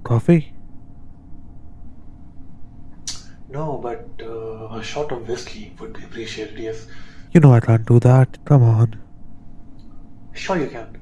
Coffee? No, but a shot of whiskey would be appreciated, yes. You know I can't do that. Come on. Sure you can.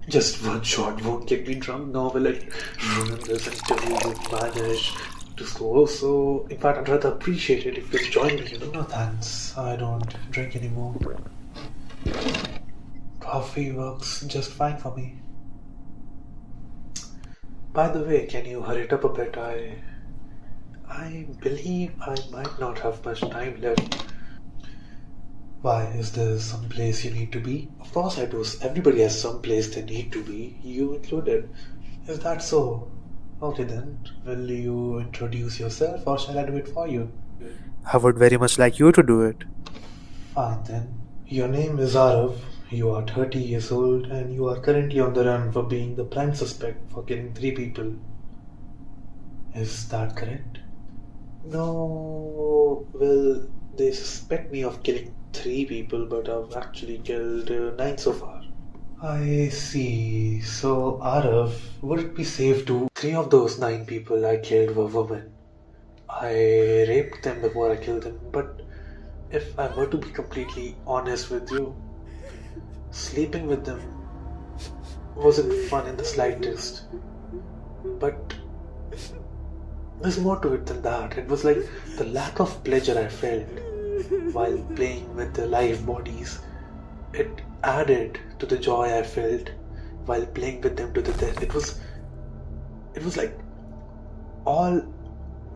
Just one shot won't get me drunk, nor will it ruin this interview you managed to score. So, in fact, I'd rather appreciate it if you join me, No, thanks. I don't drink anymore. Coffee works just fine for me. By the way, can you hurry it up a bit? I believe I might not have much time left. Why? Is there some place you need to be? Of course I do. Everybody has some place they need to be, you included. Is that so? Okay then, will you introduce yourself or shall I do it for you? I would very much like you to do it. Fine then. Your name is Arav, you are 30 years old and you are currently on the run for being the prime suspect for killing 3 people. Is that correct? No, well, they suspect me of killing 3 people, but I've actually killed 9 so far. I see. So, Arav, would it be safe to 3 of those 9 people I killed were women? I raped them before I killed them, but if I were to be completely honest with you, sleeping with them wasn't fun in the slightest. But there's more to it than that. It was like the lack of pleasure I felt while playing with the live bodies. It added to the joy I felt while playing with them to the death. It was like all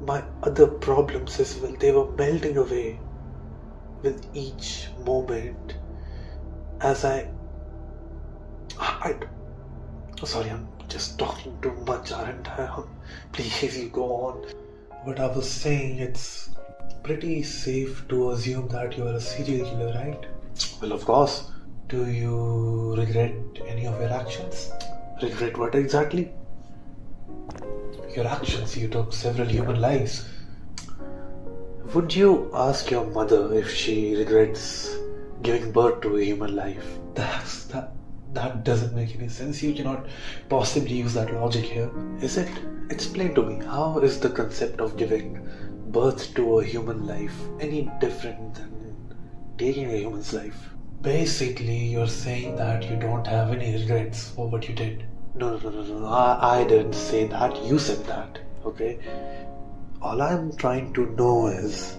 my other problems as well, they were melting away with each moment as sorry, I'm just talking too much, aren't I? Please, you go on. But I was saying it's pretty safe to assume that you are a serial killer, right? Well, of course. Do you regret any of your actions? Regret what exactly? Your actions. You took several human lives. Would you ask your mother if she regrets giving birth to a human life? That doesn't make any sense. You cannot possibly use that logic here. Is it? Explain to me, how is the concept of giving birth to a human life any different than taking a human's life? Basically, you're saying that you don't have any regrets for what you did. No. I didn't say that. You said that. Okay? All I'm trying to know is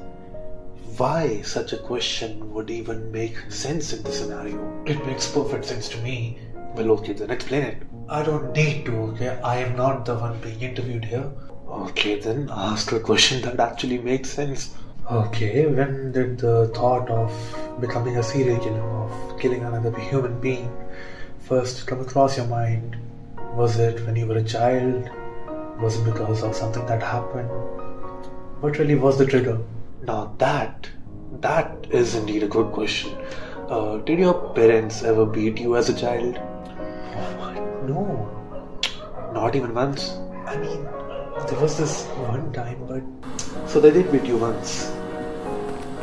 why such a question would even make sense in this scenario. It makes perfect sense to me. Well, okay, then explain it. I don't need to, okay? I am not the one being interviewed here. Okay, then ask a question that actually makes sense. Okay, when did the thought of becoming a serial killer, of killing another human being, first come across your mind? Was it when you were a child? Was it because of something that happened? What really was the trigger? Now that is indeed a good question. Did your parents ever beat you as a child? No, not even once. I mean, there was this one time, but... So they did beat you once.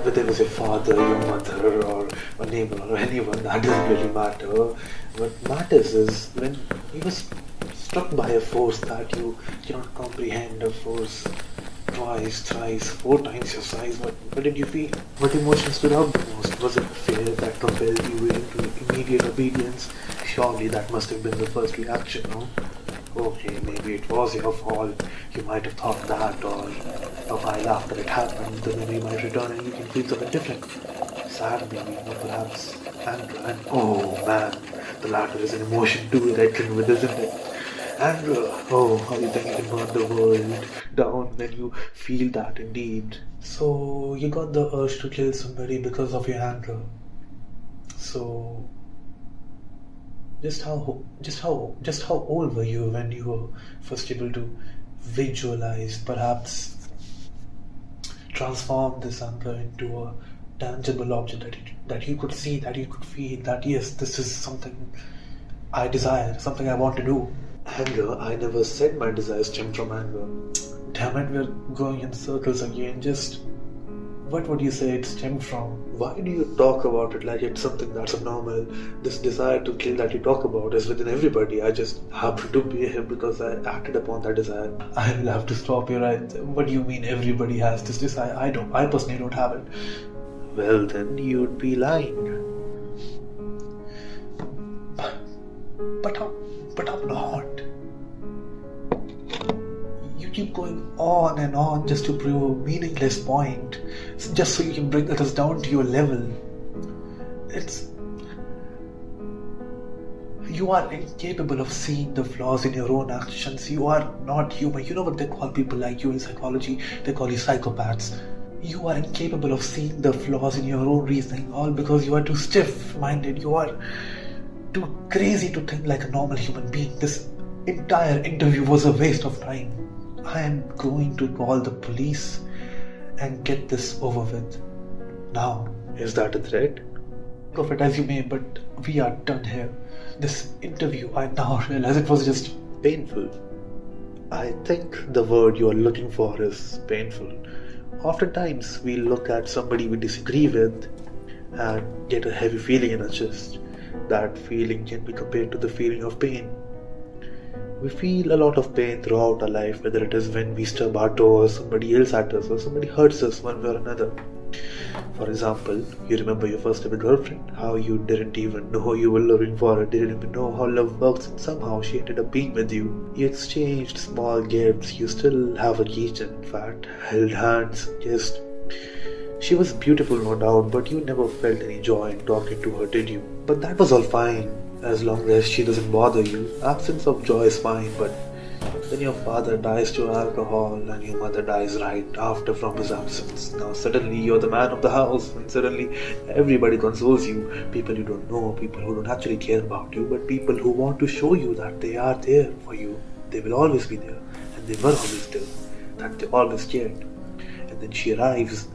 whether it was your father, your mother, or a neighbor, or anyone, that doesn't really matter. What matters is when you were struck by a force that you cannot comprehend, a force twice, thrice, four times your size. What did you feel? What emotion stood out the most? Was it fear that compelled you into immediate obedience? Surely that must have been the first reaction, no? Okay, maybe it was your fault. You might have thought that, or a while after it happened, the memory might return and you can feel something different. Sad maybe, or perhaps anger. And oh man, the latter is an emotion to reckon with, isn't it? Anger. Oh, how you think you can burn the world down when you feel that indeed. So you got the urge to kill somebody because of your anger. So just how old were you when you were first able to visualize, perhaps transform this anger into a tangible object that you could see, that you could feel, that yes, this is something I desire, something I want to do? Anger? I never said my desires stem from anger. Damn it, we're going in circles again. Just what would you say it stemmed from? Why do you talk about it like it's something that's abnormal? This desire to kill that you talk about is within everybody. I just happen to be here because I acted upon that desire. I will have to stop you right. What do you mean everybody has this desire? I don't. I personally don't have it. Well, then you'd be lying. But I'm not. You keep going on and on just to prove a meaningless point, just so you can bring others down to your level. You are incapable of seeing the flaws in your own actions. You are not human. You know what they call people like you in psychology? They call you psychopaths. You are incapable of seeing the flaws in your own reasoning, all because you are too stiff-minded. You are too crazy to think like a normal human being. This entire interview was a waste of time. I am going to call the police and get this over with. Now, is that a threat? Think of it as you may, but we are done here. This interview, I now realize it was just painful. I think the word you are looking for is painful. Oftentimes, we look at somebody we disagree with and get a heavy feeling in our chest. That feeling can be compared to the feeling of pain. We feel a lot of pain throughout our life, whether it is when we stub our toe or somebody else at us or somebody hurts us one way or another. For example, you remember your first ever girlfriend, how you didn't even know you were loving for her, didn't even know how love works, and somehow she ended up being with you. You exchanged small gifts, you still have a keychain, in fact, held hands, kissed. She was beautiful, no doubt, but you never felt any joy in talking to her, did you? But that was all fine, as long as she doesn't bother you. Absence of joy is fine, but then your father dies to alcohol and your mother dies right after from his absence. Now suddenly you're the man of the house, and suddenly everybody consoles you. People you don't know, people who don't actually care about you, but people who want to show you that they are there for you. They will always be there, and they were always there, that they always cared. And then she arrives.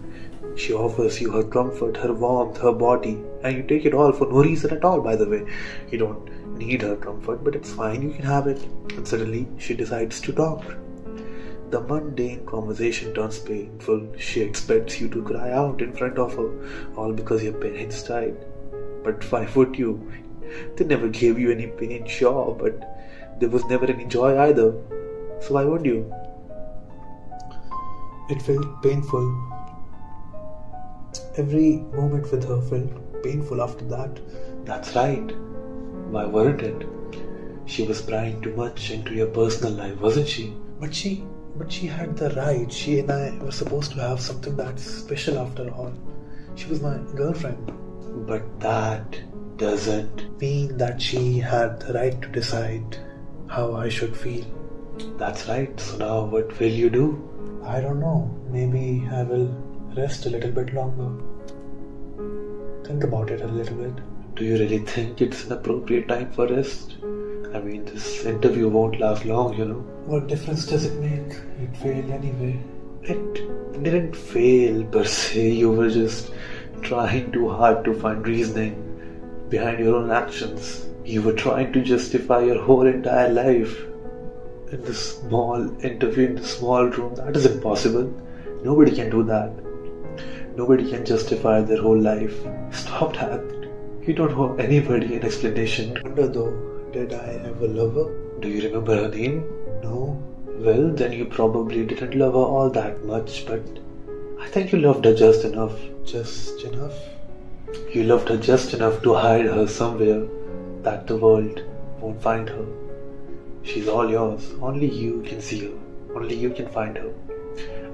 She offers you her comfort, her warmth, her body, and you take it all for no reason at all, by the way. You don't need her comfort, but it's fine, you can have it. And suddenly, she decides to talk. The mundane conversation turns painful. She expects you to cry out in front of her, all because your parents died. But why would you? They never gave you any pain, sure, but there was never any joy either. So why would you? It felt painful. Every moment with her felt painful after that. That's right. Why weren't it? She was prying too much into your personal life, wasn't she? But she had the right. She and I were supposed to have something that's special after all. She was my girlfriend. But that doesn't mean that she had the right to decide how I should feel. That's right. So now what will you do? I don't know. Maybe I will rest a little bit longer. Think about it a little bit. Do you really think it's an appropriate time for rest? I mean, this interview won't last long, you know. What difference does it make? It failed anyway. It didn't fail per se. You were just trying too hard to find reasoning behind your own actions. You were trying to justify your whole entire life in this small interview, in this small room. That is impossible. Nobody can do that. Nobody can justify their whole life. Stop that. You don't owe anybody an explanation. I wonder though, did I ever love her? Do you remember her name? No. Well, then you probably didn't love her all that much, but I think you loved her just enough. Just enough? You loved her just enough to hide her somewhere that the world won't find her. She's all yours. Only you can see her. Only you can find her.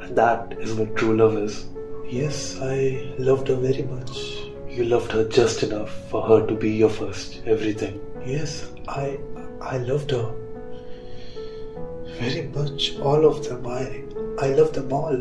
And that is what true love is. Yes, I loved her very much. You loved her just enough for her to be your first everything. Yes, I loved her very much. All of them. I loved them all.